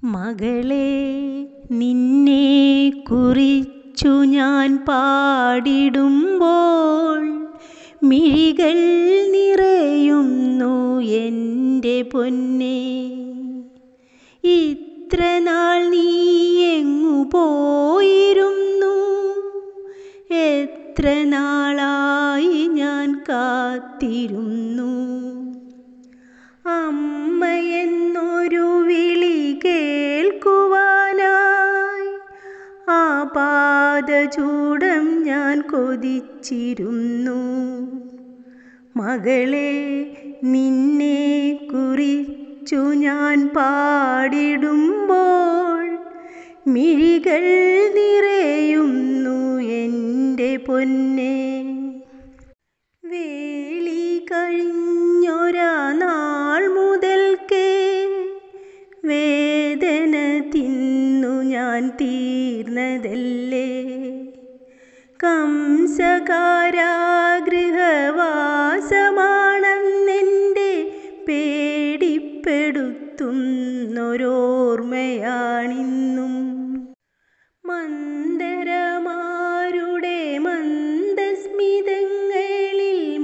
മകളെ, നിന്നെ കുറിച്ചു ഞാൻ പാടിടുമ്പോൾ മിഴികൾ നിറയുന്നു എൻ്റെ പൊന്നേ. ഇത്ര നാൾ നീ എങ്ങു പോയിരുന്നു? എത്ര നാളായി ഞാൻ കാത്തിരുന്നു. അമ്മയെന്നൊരു വിളി കേൾക്കുവാനായി ആ പാദചൂടം ഞാൻ കൊതിച്ചിരുന്നു. മകളെ, നിന്നെ കുറിച്ചു ഞാൻ പാടിടുമ്പോൾ മിഴികൾ നിറയുന്നു എൻ്റെ പൊന്നേ. വേളി കഴിഞ്ഞൊരാ നാൾ മുതൽക്കേ വേദന തിന്നു ഞാൻ തീർന്നതല്ലേ. കംസകാരാഗൃഹവാസമാണെന്നെൻ്റെ പേടിപ്പെടുത്തുന്നൊരോർമ്മയാണിന്നും. മന്ദരമാരുടെ മന്ദസ്മിതങ്ങളിൽ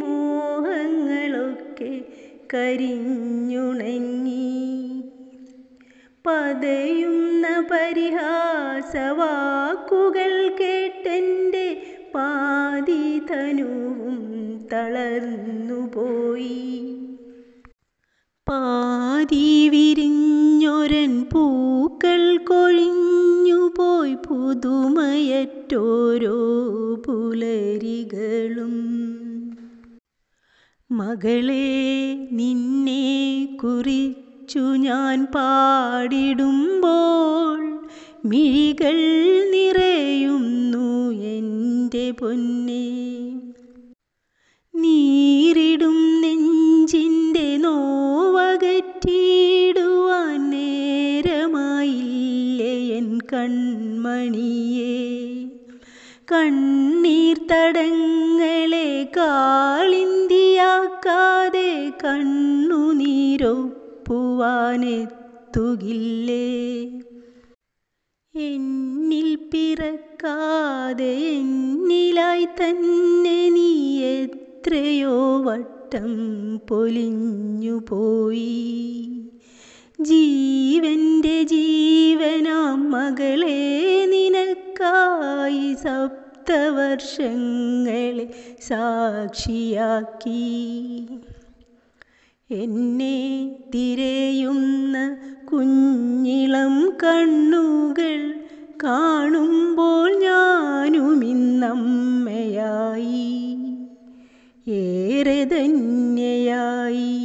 മോഹങ്ങളൊക്കെ കരിഞ്ഞുണങ്ങി. പതയുന്ന പരിഹാസവാക്കുകൾ കേട്ടെൻ്റെ പാതിതനുവും തളർന്നുപോയി. പാതി വിരിഞ്ഞൊരൻ പൂക്കൾ കൊഴിഞ്ഞുപോയി പുതുമയറ്റോരോ പുലരികളും. മകളെ, നിന്നെ കുറിച്ചു ഞാൻ പാടിടുമ്പോൾ മിഴികൾ നിറയുന്നു എൻ്റെ പൊന്നേ. നീറിടും നെഞ്ചിൻ്റെ നോവകറ്റിയിടുവാൻ നേരമായില്ലേ എൻ കൺമണിയേ. കണ്ണീർ തടങ്ങളെ കാളിന്തിയാക്കാതെ കണ്ണുനീരൊപ്പുവാനെത്തുകില്ലേ. എന്നിൽ പിറക്കാതെ എന്നിലായി തന്നെ നീ എത്രയോ വട്ടം പൊലിഞ്ഞുപോയി. ജീവൻ്റെ ജീവനാം മകളെ, നിനക്കായി സപ്തവർഷങ്ങളെ സാക്ഷിയാക്കി. എന്നെ തിരയുന്ന കുഞ്ഞിളം കണ്ണുകൾ കാണുമ്പോൾ ഞാനുമിന്നമ്മയായി, ഏറെ ധന്യയായി.